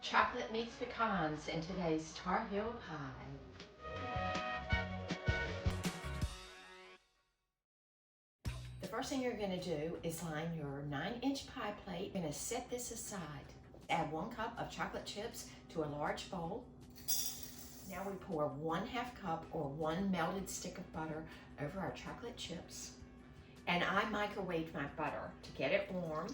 Chocolate meets pecans in today's Tarheel Pie. The first thing you're going to do is line your 9-inch pie plate. You're going to set this aside. Add 1 cup of chocolate chips to a large bowl. Now we pour 1/2 cup or 1 melted stick of butter over our chocolate chips. And I microwaved my butter to get it warm.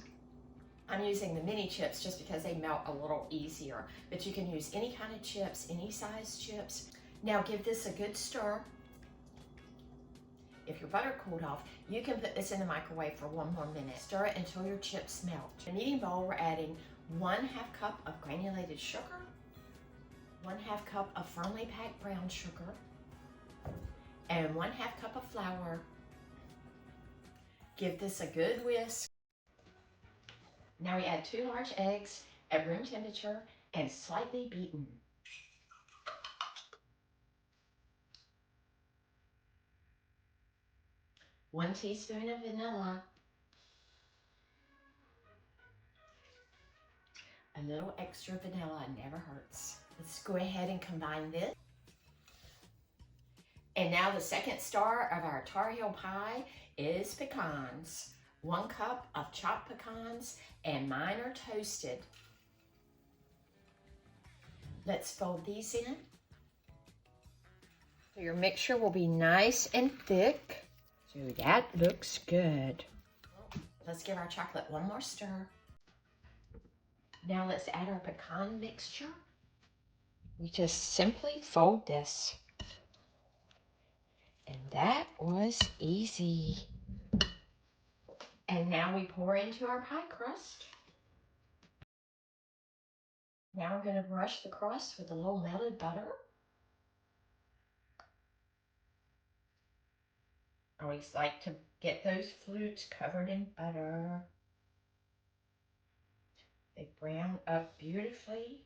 I'm using the mini chips just because they melt a little easier, but you can use any kind of chips, any size chips. Now give this a good stir. If your butter cooled off, you can put this in the microwave for 1 more minute. Stir it until your chips melt. In a kneading bowl, we're adding 1/2 cup of granulated sugar, 1/2 cup of firmly packed brown sugar, and 1/2 cup of flour. Give this a good whisk. Now we add 2 large eggs at room temperature and slightly beaten. One teaspoon of vanilla. A little extra vanilla never hurts. Let's go ahead and combine this. And now the second star of our Tarheel pie is pecans. 1 cup of chopped pecans, and mine are toasted. Let's fold these in. So your mixture will be nice and thick. So that looks good. Let's give our chocolate 1 more stir. Now let's add our pecan mixture. We just simply fold this. And that was easy. And now we pour into our pie crust. Now we're going to brush the crust with a little melted butter. I always like to get those flutes covered in butter. They brown up beautifully.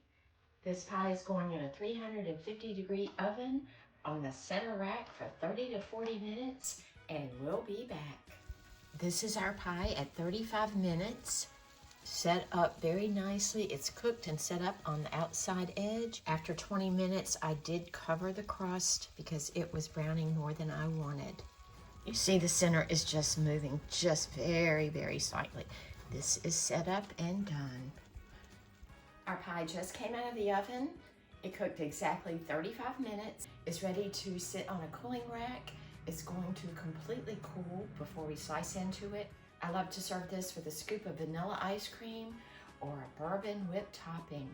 This pie is going in a 350-degree oven on the center rack for 30 to 40 minutes, and we'll be back. This is our pie at 35 minutes. Set up very nicely. It's cooked and set up on the outside edge. After 20 minutes, I did cover the crust because it was browning more than I wanted. You see the center is just moving just very, very slightly. This is set up and done. Our pie just came out of the oven. It cooked exactly 35 minutes. It's ready to sit on a cooling rack. It's going to completely cool before we slice into it. I love to serve this with a scoop of vanilla ice cream or a bourbon whipped topping.